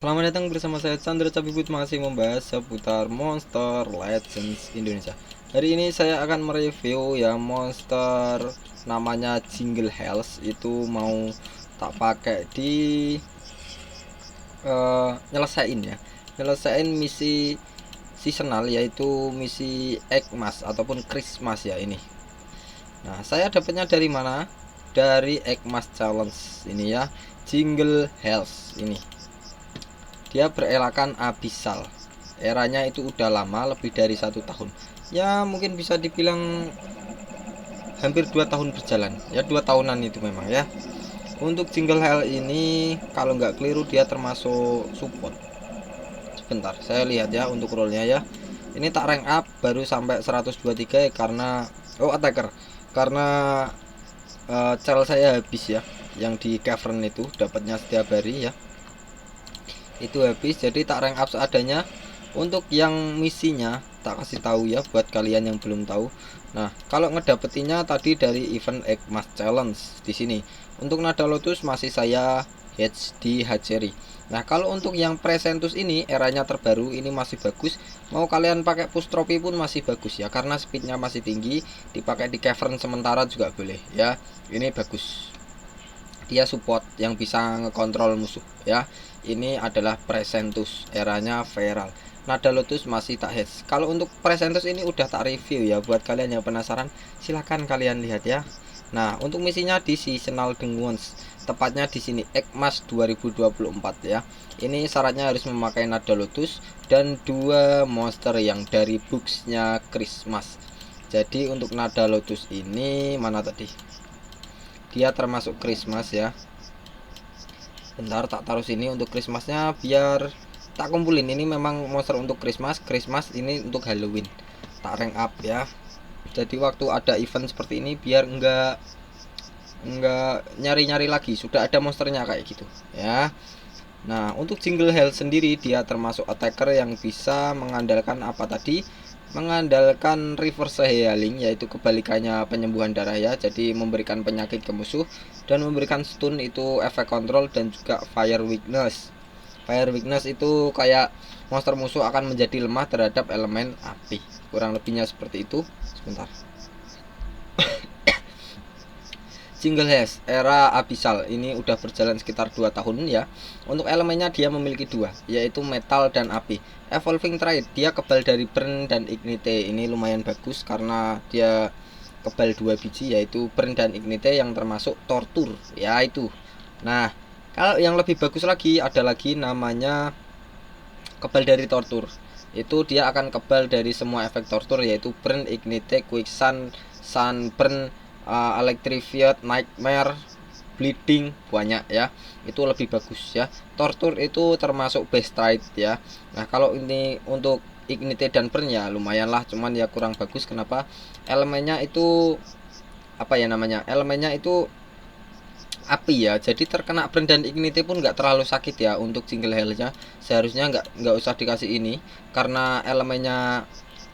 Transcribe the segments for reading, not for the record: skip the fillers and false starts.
Selamat datang bersama saya Chandra Cabibut, masih membahas seputar Monster Legends Indonesia. Hari ini saya akan mereview ya monster namanya Jingle Hells. Itu mau tak pakai di nyelesain misi seasonal, yaitu misi Eggmas ataupun Christmas ya ini. Nah, saya dapatnya dari mana? Dari Eggmas Challenge ini ya, Jingle Hells ini. Dia berelakan Abyssal. Eranya itu udah lama, lebih dari 1 tahun. Ya mungkin bisa dibilang hampir 2 tahun berjalan. Ya 2 tahunan itu memang ya. Untuk Jingle Hell ini kalau nggak keliru dia termasuk support. Sebentar, saya lihat ya untuk role-nya ya. Ini tak rank up baru sampai 123 karena attacker. Karena cel saya habis ya. Yang di cavern itu dapatnya setiap hari ya. Itu habis, jadi tak rank up seadanya. Untuk yang misinya tak kasih tahu ya buat kalian yang belum tahu. Nah, kalau ngedapetinya tadi dari event Eggmas Challenge di sini. Untuk nada lotus masih saya hedge di hatchery. Nah, kalau untuk yang Presentus ini eranya terbaru ini masih bagus. Mau kalian pakai push trophy pun masih bagus ya, karena speednya masih tinggi. Dipakai di cavern sementara juga boleh ya. Ini bagus. Dia support yang bisa ngekontrol musuh ya. Ini adalah Presentus, eranya Feral. Nada Lotus masih tak hits. Kalau untuk Presentus ini udah tak review ya, buat kalian yang penasaran silahkan kalian lihat ya. Nah, untuk misinya di Seasonal Penguins, tepatnya di sini Eggmas 2024 ya. Ini syaratnya harus memakai Nada Lotus dan 2 monster yang dari booksnya Christmas. Jadi untuk Nada Lotus ini mana tadi? Dia termasuk Christmas ya. Bentar, tak taruh sini untuk Christmasnya biar tak kumpulin. Ini memang monster untuk Christmas ini untuk Halloween. Tak rank up ya. Jadi waktu ada event seperti ini biar enggak nyari-nyari lagi, sudah ada monsternya kayak gitu ya. Nah, untuk Jingle Hell sendiri dia termasuk attacker yang bisa mengandalkan apa tadi? Mengandalkan reverse healing, yaitu kebalikannya penyembuhan darah ya. Jadi memberikan penyakit ke musuh dan memberikan stun, itu efek kontrol, dan juga fire weakness. Fire weakness itu kayak monster musuh akan menjadi lemah terhadap elemen api. Kurang lebihnya seperti itu. Sebentar. Jingle Hells era Abyssal ini udah berjalan sekitar 2 tahun ya. Untuk elemennya dia memiliki 2, yaitu metal dan api. Evolving trait dia kebal dari burn dan ignite. Ini lumayan bagus karena dia kebal 2 biji, yaitu burn dan ignite yang termasuk tortur ya itu. Nah, kalau yang lebih bagus lagi ada lagi namanya kebal dari tortur. Itu dia akan kebal dari semua efek tortur, yaitu burn, ignite, quicksand, sunburn, electrified, nightmare, bleeding, banyak ya. Itu lebih bagus ya. Tortur itu termasuk best trait ya. Nah, kalau ini untuk ignite dan burn ya lumayan lah, cuman ya kurang bagus. Kenapa? Elemennya itu apa ya namanya? Elemennya itu api ya, jadi terkena burn dan ignite pun nggak terlalu sakit ya. Untuk Jingle Hellnya seharusnya nggak usah dikasih ini, karena elemennya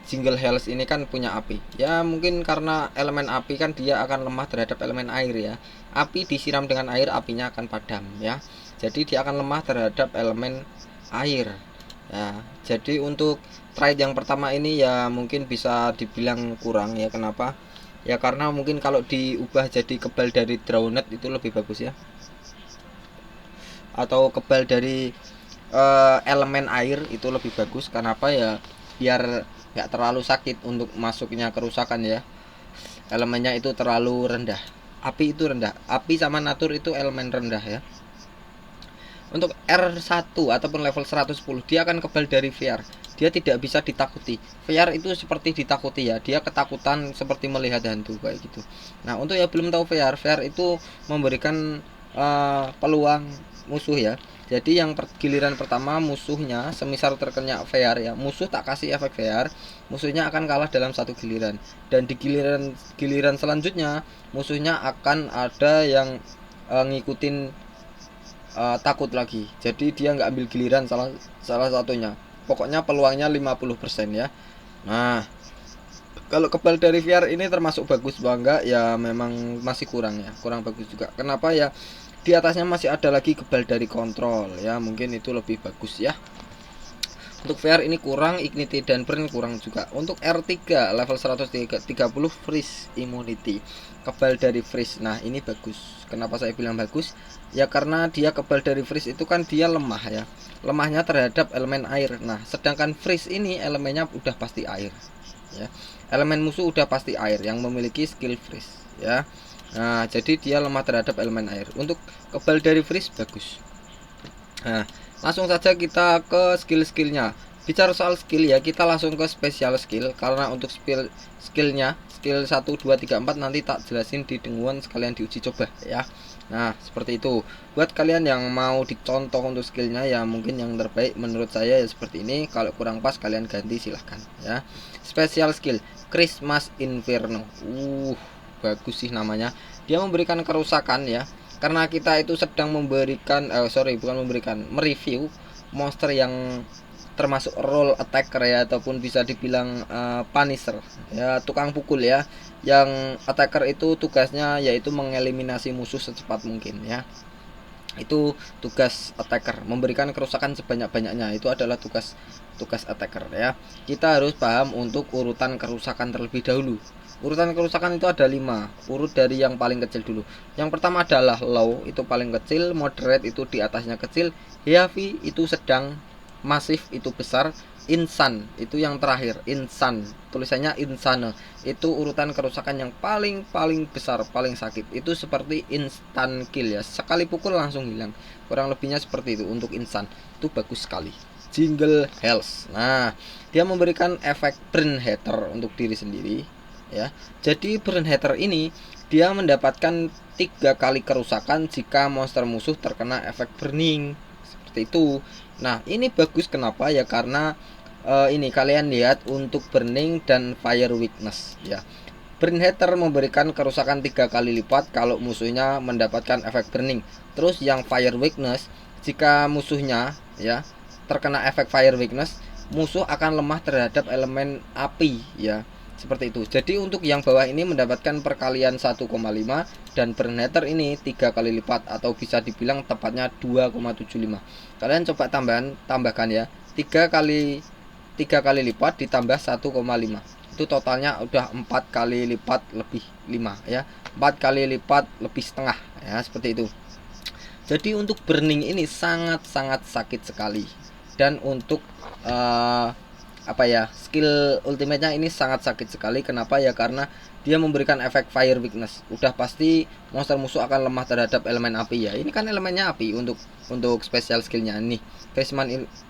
Jingle Hells ini kan punya api ya. Mungkin karena elemen api kan dia akan lemah terhadap elemen air ya. Api disiram dengan air, apinya akan padam ya. Jadi dia akan lemah terhadap elemen air ya. Jadi untuk trade yang pertama ini ya mungkin bisa dibilang kurang ya. Kenapa? Ya karena mungkin kalau diubah jadi kebal dari Drowned itu lebih bagus ya. Atau kebal dari elemen air itu lebih bagus. Kenapa ya? Biar nggak terlalu sakit untuk masuknya kerusakan ya. Elemennya itu terlalu rendah. Api itu rendah. Api sama natur itu elemen rendah ya. Untuk R1 ataupun level 110 dia akan kebal dari VR. Dia tidak bisa ditakuti. VR itu seperti ditakuti ya. Dia ketakutan seperti melihat hantu kayak gitu. Nah, untuk yang belum tahu VR itu memberikan peluang musuh ya. Jadi yang giliran pertama musuhnya semisal terkena VR ya, musuh tak kasih efek VR, musuhnya akan kalah dalam 1 giliran. Dan di giliran selanjutnya musuhnya akan ada yang ngikutin takut lagi. Jadi dia nggak ambil giliran salah satunya. Pokoknya peluangnya 50% ya. Nah, kalau kebal dari VR ini termasuk bagus bangga ya, memang masih kurang ya, kurang bagus juga. Kenapa ya? Di atasnya masih ada lagi kebal dari kontrol ya, mungkin itu lebih bagus ya. Untuk VR ini kurang, Ignite dan Burn kurang juga. Untuk R3 level 130 freeze immunity, kebal dari freeze. Nah ini bagus. Kenapa saya bilang bagus? Ya karena dia kebal dari freeze itu kan dia lemah ya, lemahnya terhadap elemen air. Nah sedangkan freeze ini elemennya udah pasti air ya, elemen musuh udah pasti air yang memiliki skill freeze ya. Nah jadi dia lemah terhadap elemen air. Untuk kebal dari freeze bagus. Nah langsung saja kita ke skill-skillnya. Bicara soal skill ya, kita langsung ke special skill. Karena untuk skillnya, skill 1, 2, 3, 4 nanti tak jelasin di denguan sekalian diuji coba ya. Nah seperti itu. Buat kalian yang mau dicontoh untuk skillnya ya, mungkin yang terbaik menurut saya ya seperti ini. Kalau kurang pas kalian ganti silahkan ya. Special skill Christmas Inferno. Bagus sih namanya. Dia memberikan kerusakan ya, karena kita itu sedang memberikan mereview monster yang termasuk role attacker ya, ataupun bisa dibilang punisher ya, tukang pukul ya, yang attacker itu tugasnya yaitu mengeliminasi musuh secepat mungkin ya. Itu tugas attacker, memberikan kerusakan sebanyak-banyaknya, itu adalah tugas attacker ya. Kita harus paham untuk urutan kerusakan terlebih dahulu. Urutan kerusakan itu ada 5. Urut dari yang paling kecil dulu. Yang pertama adalah low, itu paling kecil, moderate itu di atasnya kecil, heavy itu sedang, masif itu besar, insan itu yang terakhir. Insan tulisannya insane, itu urutan kerusakan yang paling besar, paling sakit. Itu seperti instant kill ya, sekali pukul langsung hilang, kurang lebihnya seperti itu. Untuk insan itu bagus sekali. Jingle Health, nah dia memberikan efek burn hater untuk diri sendiri ya. Jadi burn hater ini dia mendapatkan 3 kali kerusakan jika monster musuh terkena efek burning, seperti itu. Nah ini bagus, kenapa ya, karena ini kalian lihat untuk burning dan fire weakness ya. Burn hater memberikan kerusakan 3 kali lipat kalau musuhnya mendapatkan efek burning. Terus yang fire weakness, jika musuhnya ya terkena efek fire weakness, musuh akan lemah terhadap elemen api ya, seperti itu. Jadi untuk yang bawah ini mendapatkan perkalian 1,5, dan burn hater ini 3 kali lipat, atau bisa dibilang tepatnya 2,75. Kalian coba tambahkan ya, 3 kali lipat ditambah 1,5, itu totalnya udah 4 kali lipat lebih 5 ya, 4 kali lipat lebih setengah ya, seperti itu. Jadi untuk burning ini sangat sakit sekali. Dan untuk skill ultimate-nya ini sangat sakit sekali. Kenapa ya, karena dia memberikan efek fire weakness. Udah pasti monster musuh akan lemah terhadap elemen api ya. Ini kan elemennya api untuk special skillnya nih,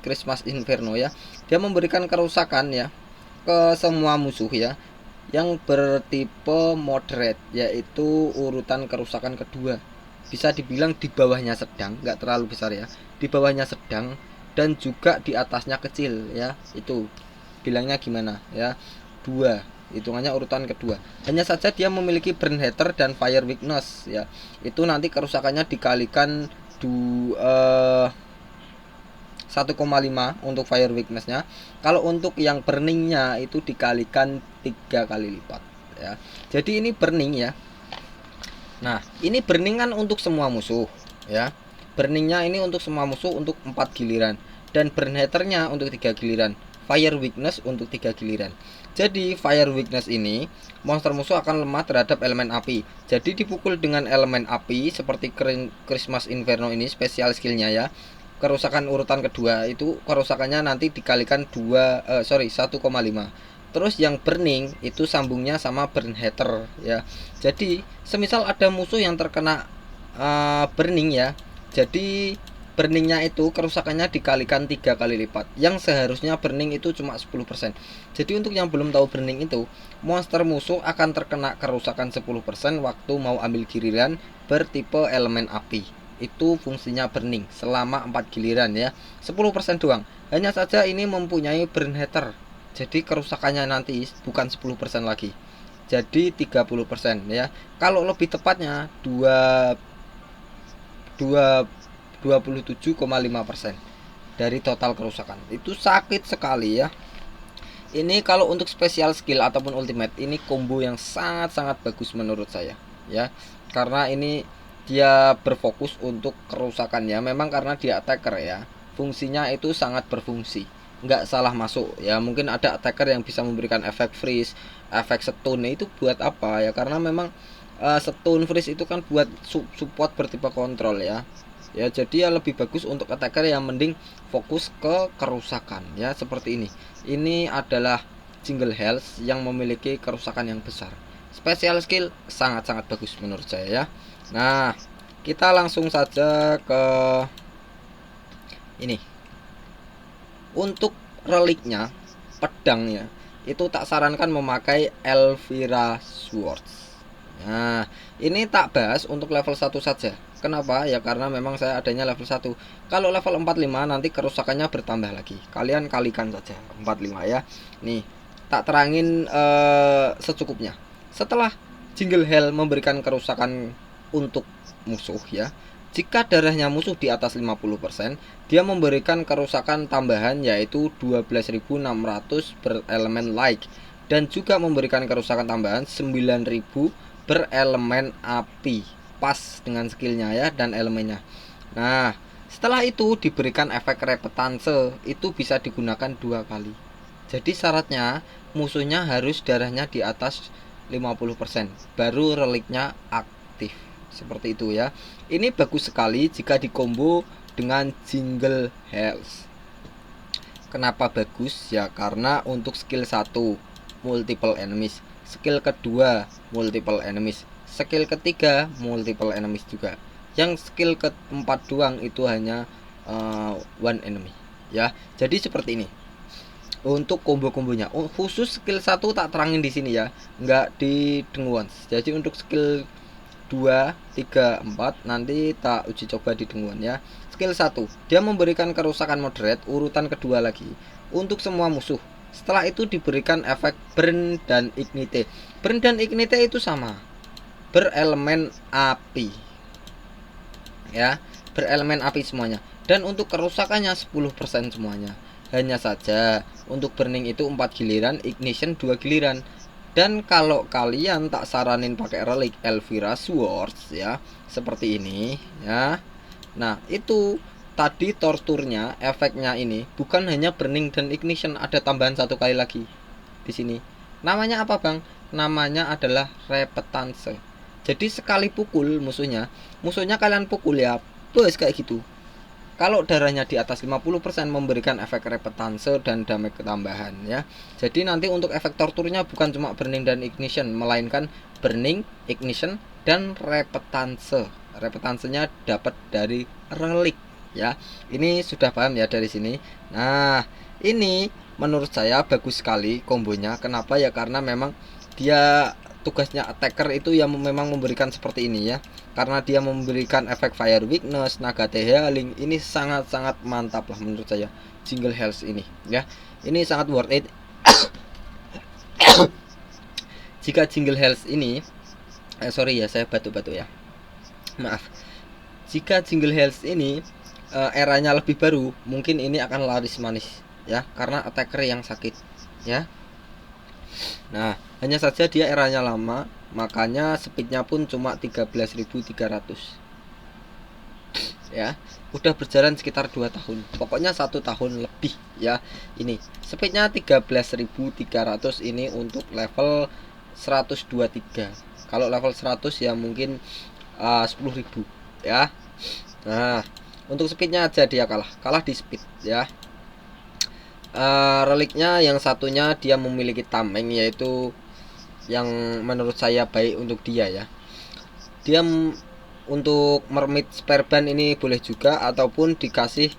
Christmas Inferno ya. Dia memberikan kerusakan ya ke semua musuh ya yang bertipe moderate, yaitu urutan kerusakan kedua. Bisa dibilang di bawahnya sedang, nggak terlalu besar ya, di bawahnya sedang, dan juga di atasnya kecil ya. Itu bilangnya gimana ya, 2, hitungannya urutan kedua. Hanya saja dia memiliki burn hater dan fire weakness ya, itu nanti kerusakannya dikalikan 1,5 untuk fire weaknessnya. Kalau untuk yang burningnya itu dikalikan 3 kali lipat ya. Jadi ini burning ya. Nah ini burning kan untuk semua musuh ya, burningnya ini untuk semua musuh untuk 4 giliran, dan burn haternya untuk 3 giliran, fire weakness untuk 3 giliran. Jadi fire weakness ini monster musuh akan lemah terhadap elemen api. Jadi dipukul dengan elemen api seperti Christmas Inferno ini special skillnya ya, kerusakan urutan kedua itu kerusakannya nanti dikalikan 1,5. Terus yang burning itu sambungnya sama burn hater ya. Jadi semisal ada musuh yang terkena burning ya, jadi burningnya itu kerusakannya dikalikan 3 kali lipat, yang seharusnya burning itu cuma 10%. Jadi untuk yang belum tahu burning itu, monster musuh akan terkena kerusakan 10% waktu mau ambil giliran bertipe elemen api. Itu fungsinya burning selama 4 giliran ya, 10% doang. Hanya saja ini mempunyai burn hater, jadi kerusakannya nanti bukan 10% lagi, jadi 30% ya. Kalau lebih tepatnya 27,5% dari total kerusakan. Itu sakit sekali ya. Ini kalau untuk special skill ataupun ultimate, ini combo yang sangat bagus menurut saya ya, karena ini dia berfokus untuk kerusakan ya. Memang karena dia attacker ya, fungsinya itu sangat berfungsi, nggak salah masuk ya. Mungkin ada attacker yang bisa memberikan efek freeze, efek stun, itu buat apa ya? Karena memang stun freeze itu kan buat support bertipe kontrol ya. Ya, jadi ya lebih bagus untuk attacker yang mending fokus ke kerusakan ya, seperti ini. Ini adalah single health yang memiliki kerusakan yang besar. Special skill sangat-sangat bagus menurut saya ya. Nah, kita langsung saja ke ini. Untuk reliknya, pedangnya, itu tak sarankan memakai Elvira Swords. Nah, ini tak bahas untuk level 1 saja. Kenapa? Ya karena memang saya adanya level 1. Kalau level 45 nanti kerusakannya bertambah lagi. Kalian kalikan saja 45 ya. Nih, tak terangin secukupnya. Setelah Jingle Hell memberikan kerusakan untuk musuh ya, jika darahnya musuh di atas 50%, dia memberikan kerusakan tambahan yaitu 12.600 berelemen like, dan juga memberikan kerusakan tambahan 9.000 berelemen api. Pas dengan skillnya ya dan elemennya. Nah, setelah itu diberikan efek repetanse, itu bisa digunakan 2 kali. Jadi syaratnya musuhnya harus darahnya di atas 50%, baru reliknya aktif. Seperti itu ya. Ini bagus sekali jika dikombo dengan Jingle Health. Kenapa bagus? Ya karena untuk skill 1 multiple enemies, skill kedua multiple enemies, skill ketiga multiple enemies juga. Yang skill keempat doang itu hanya one enemy ya. Jadi seperti ini untuk combo-kombonya. Khusus skill 1 tak terangin di sini ya, nggak di Denguan. Jadi untuk skill 2, 3, 4 nanti tak uji coba di Denguan ya. Skill 1, dia memberikan kerusakan moderate, urutan kedua lagi untuk semua musuh. Setelah itu diberikan efek burn dan ignite. Burn dan ignite itu sama, berelemen api ya, berelemen api semuanya. Dan untuk kerusakannya 10% semuanya. Hanya saja untuk burning itu 4 giliran, ignition 2 giliran. Dan kalau kalian tak saranin pakai relik Elvira Swords ya, seperti ini ya. Nah, itu tadi torturnya, efeknya ini bukan hanya burning dan ignition, ada tambahan 1 kali lagi di sini. Namanya apa, Bang? Namanya adalah repetanse. Jadi sekali pukul musuhnya kalian pukul ya, bos kayak gitu. Kalau darahnya di atas 50% memberikan efek repetanse dan damage tambahan ya. Jadi nanti untuk efek torturnya bukan cuma burning dan ignition, melainkan burning, ignition, dan repetanse. Repetansenya dapat dari relik ya. Ini sudah paham ya dari sini. Nah, ini menurut saya bagus sekali kombonya. Kenapa ya? Karena memang dia tugasnya attacker itu yang memang memberikan seperti ini ya. Karena dia memberikan efek fire weakness, naga healing, ini sangat-sangat mantap lah menurut saya Jingle Health ini ya. Ini sangat worth it. Jika Jingle Health ini sorry ya, saya batuk-batuk ya, maaf. Jika Jingle Health ini eranya lebih baru, mungkin ini akan laris manis ya, karena attacker yang sakit ya. Nah, hanya saja dia eranya lama, makanya speednya pun cuma 13.300 ya. Udah berjalan sekitar 2 tahun, pokoknya 1 tahun lebih ya. Ini speednya 13.300 ini untuk level 123. Kalau level 100 ya mungkin 10.000 ya. Nah, untuk speednya aja dia kalah di speed ya. Reliknya yang satunya dia memiliki tameng, yaitu yang menurut saya baik untuk dia ya. Dia untuk mermaid spareban ini boleh juga, ataupun dikasih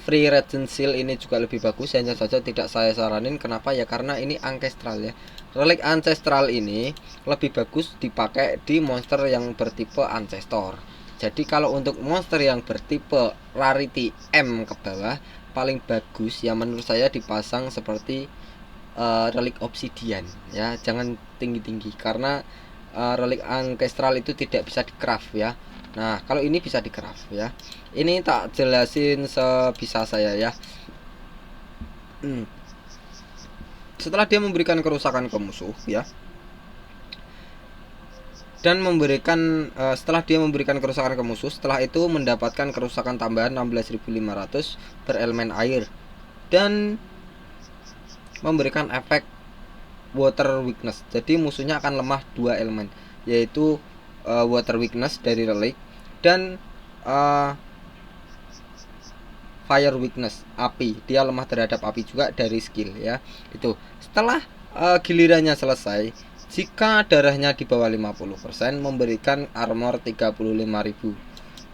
free regen seal ini juga lebih bagus. Hanya saja tidak saya saranin. Kenapa ya? Karena ini ancestral ya. Relik ancestral ini lebih bagus dipakai di monster yang bertipe ancestor. Jadi kalau untuk monster yang bertipe rarity M ke bawah, paling bagus ya menurut saya dipasang seperti relik obsidian ya, jangan tinggi-tinggi karena relik ancestral itu tidak bisa di craft ya. Nah, kalau ini bisa di craft ya. Ini tak jelasin sebisa saya ya. Setelah dia memberikan kerusakan ke musuh ya, dan memberikan setelah dia memberikan kerusakan ke musuh, setelah itu mendapatkan kerusakan tambahan 16.500 per elemen air dan memberikan efek water weakness. Jadi musuhnya akan lemah 2 elemen, yaitu water weakness dari relic dan fire weakness, api. Dia lemah terhadap api juga dari skill ya. Itu. Setelah gilirannya selesai, jika darahnya di bawah 50%, memberikan armor 35.000.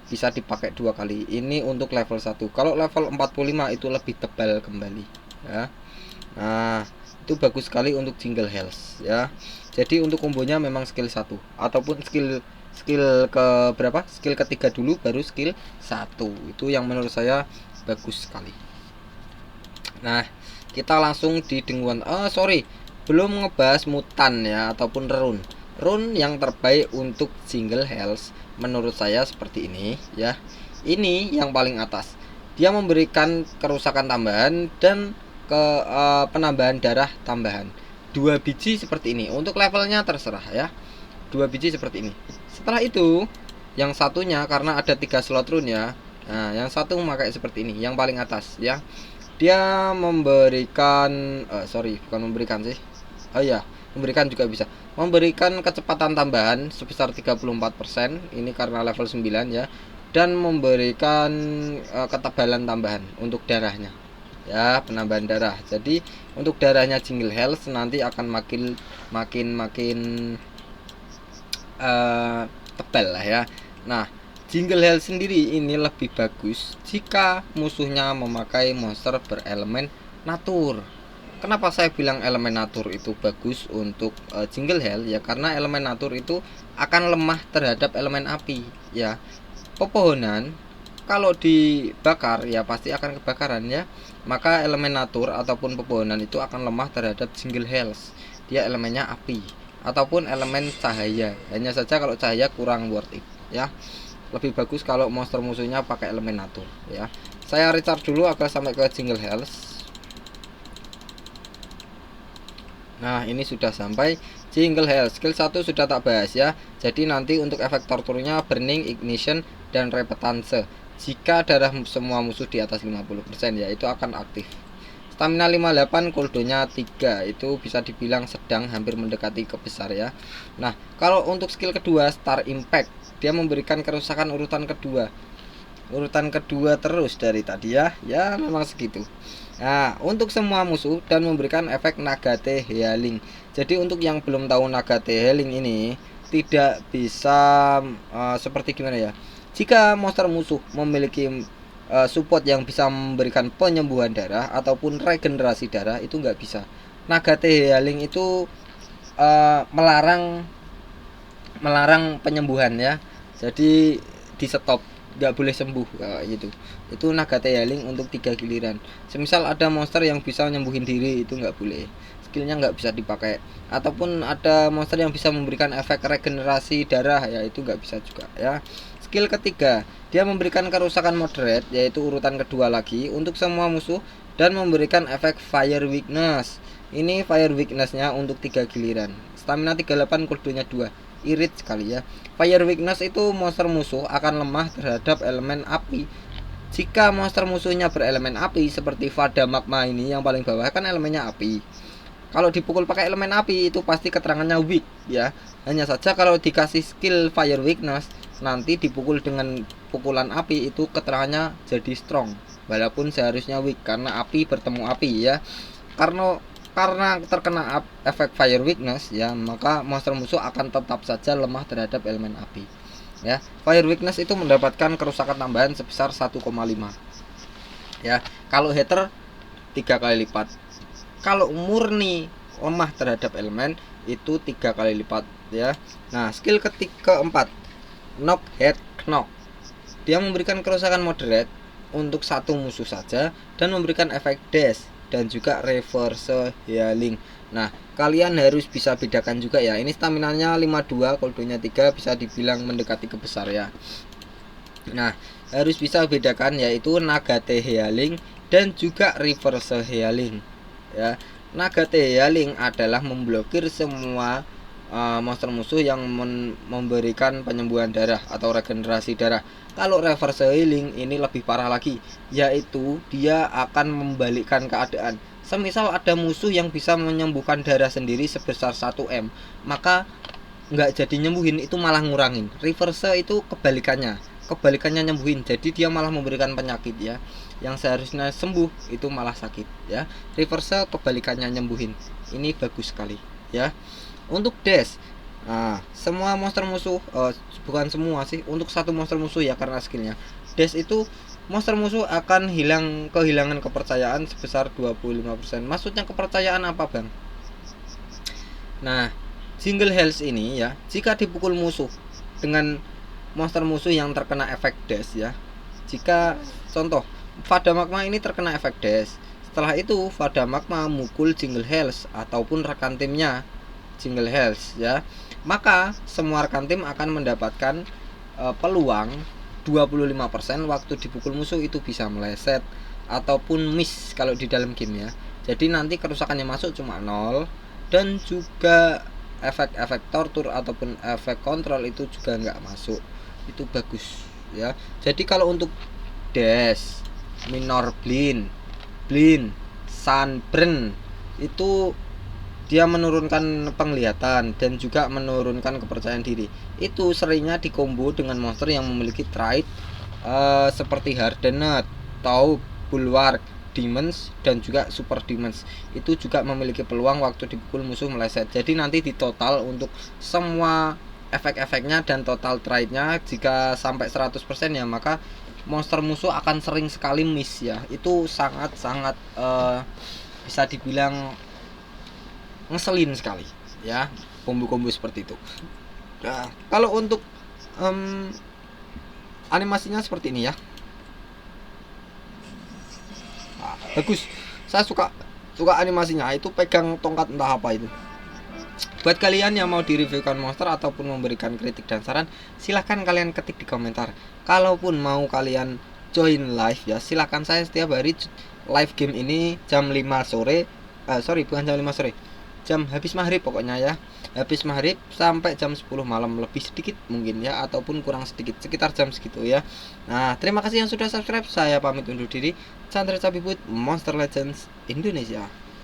Bisa dipakai 2 kali. Ini untuk level 1. Kalau level 45 itu lebih tebal kembali ya. Nah, itu bagus sekali untuk single health ya. Jadi untuk kombonya memang skill 1 ataupun skill ke berapa? Skill ketiga dulu baru skill 1. Itu yang menurut saya bagus sekali. Nah, kita langsung di denguan. Belum ngebahas mutan ya ataupun rune yang terbaik untuk single health menurut saya seperti ini ya. Ini yang paling atas. Dia memberikan kerusakan tambahan dan penambahan darah tambahan 2 biji seperti ini. Untuk levelnya terserah ya, 2 biji seperti ini. Setelah itu yang satunya karena ada 3 slot rune ya. Nah, yang satu memakai seperti ini, yang paling atas ya. Dia memberikan bukan memberikan sih. Memberikan juga bisa. Memberikan kecepatan tambahan sebesar 34%, ini karena level 9 ya. Dan memberikan ketebalan tambahan untuk darahnya. Ya, penambahan darah. Jadi untuk darahnya single health nanti akan makin tebal lah ya. Nah, single health sendiri ini lebih bagus jika musuhnya memakai monster berelemen natur. Kenapa saya bilang elemen natur itu bagus untuk single health ya? Karena elemen natur itu akan lemah terhadap elemen api ya. Pepohonan kalau dibakar ya pasti akan kebakaran ya. Maka elemen natur ataupun pepohonan itu akan lemah terhadap single health. Dia elemennya api ataupun elemen cahaya. Hanya saja kalau cahaya kurang worth it ya. Lebih bagus kalau monster musuhnya pakai elemen natur ya. Saya recharge dulu agar sampai ke single health. Nah, ini sudah sampai single health. Skill 1 sudah tak bahas ya. Jadi nanti untuk efek torturnya burning, ignition, dan repetance. Jika darah semua musuh di atas 50% ya, itu akan aktif. Stamina 58, cooldownnya 3. Itu bisa dibilang sedang, hampir mendekati ke besar ya. Nah, kalau untuk skill kedua, Star Impact, dia memberikan kerusakan urutan kedua. Urutan kedua terus dari tadi ya. Ya, memang segitu. Nah, untuk semua musuh dan memberikan efek Nagate Healing. Jadi untuk yang belum tahu Nagate Healing ini tidak bisa seperti gimana ya? Jika monster musuh memiliki support yang bisa memberikan penyembuhan darah ataupun regenerasi darah, itu nggak bisa. Nagate Healing itu melarang penyembuhan ya. Jadi di stop, nggak boleh sembuh gitu. Itu Nagate Healing untuk 3 giliran. Semisal ada monster yang bisa nyembuhin diri, itu nggak boleh, skillnya nggak bisa dipakai. Ataupun ada monster yang bisa memberikan efek regenerasi darah ya, itu nggak bisa juga ya. Skill ketiga, dia memberikan kerusakan moderate, yaitu urutan kedua lagi untuk semua musuh dan memberikan efek fire weakness. Ini fire weaknessnya untuk 3 giliran. Stamina 38, cooldownnya 2. Irit sekali ya. Fire weakness itu monster musuh akan lemah terhadap elemen api. Jika monster musuhnya berelemen api seperti Vada Magma ini yang paling bawah kan elemennya api. Kalau dipukul pakai elemen api itu pasti keterangannya weak ya. Hanya saja kalau dikasih skill fire weakness nanti dipukul dengan pukulan api itu keterangannya jadi strong. Walaupun seharusnya weak karena api bertemu api ya. Karena terkena efek fire weakness ya, maka monster musuh akan tetap saja lemah terhadap elemen api. Ya, fire weakness itu mendapatkan kerusakan tambahan sebesar 1,5. Ya, kalau hater 3 kali lipat. Kalau murni lemah terhadap elemen itu 3 kali lipat ya. Nah, skill keempat, knock head knock. Dia memberikan kerusakan moderate untuk satu musuh saja dan memberikan efek dash dan juga reverse healing. Nah, kalian harus bisa bedakan juga ya. Ini staminanya 52, cooldownnya 3, bisa dibilang mendekati ke besar ya. Nah, harus bisa bedakan yaitu Nagate Healing dan juga reverse healing. Ya, Nagate Healing adalah memblokir semua monster musuh yang memberikan penyembuhan darah atau regenerasi darah. Kalau reverse healing ini lebih parah lagi, yaitu dia akan membalikkan keadaan. Semisal ada musuh yang bisa menyembuhkan darah sendiri sebesar 1M, maka nggak jadi nyembuhin, itu malah ngurangin. Reverse itu kebalikannya nyembuhin, jadi dia malah memberikan penyakit ya, yang seharusnya sembuh itu malah sakit ya. Reverse kebalikannya nyembuhin, ini bagus sekali ya. Untuk dash, nah semua monster musuh, bukan semua sih, untuk satu monster musuh ya, karena skillnya dash itu monster musuh akan kehilangan kepercayaan sebesar 25%. Maksudnya kepercayaan apa bang? Nah, single health ini ya, jika dipukul musuh dengan monster musuh yang terkena efek dash ya. Jika contoh Vada Magma ini terkena efek dash, setelah itu Vada Magma mukul single health ataupun rekan timnya single health ya, maka semua rekan tim akan mendapatkan peluang 25% waktu dipukul musuh itu bisa meleset ataupun miss kalau di dalam game ya. Jadi nanti kerusakannya masuk cuma 0, dan juga efek-efek tortur ataupun efek kontrol itu juga nggak masuk. Itu bagus ya. Jadi kalau untuk dash, minor blind, sunburn, itu dia menurunkan penglihatan dan juga menurunkan kepercayaan diri. Itu seringnya dikombo dengan monster yang memiliki trait seperti Hardened, Taupe, Bulwark, Demons, dan juga Super Demons. Itu juga memiliki peluang waktu dipukul musuh meleset. Jadi nanti di total untuk semua efek-efeknya dan total traitnya, jika sampai 100% ya, maka monster musuh akan sering sekali miss ya. Itu sangat-sangat bisa dibilang ngeselin sekali ya, kombo-kombo seperti itu. Nah, kalau untuk animasinya seperti ini ya. Nah, bagus, saya suka animasinya. Itu pegang tongkat entah apa itu. Buat kalian yang mau direviewkan monster ataupun memberikan kritik dan saran, silahkan kalian ketik di komentar. Kalaupun mau kalian join live ya, silahkan. Saya setiap hari live game ini jam 5 sore, bukan jam 5 sore, jam habis maghrib pokoknya ya, habis maghrib sampai jam 10 malam, lebih sedikit mungkin ya, ataupun kurang sedikit, sekitar jam segitu ya. Nah, terima kasih yang sudah subscribe. Saya pamit undur diri. Chandra Cabibut, Monster Legends Indonesia.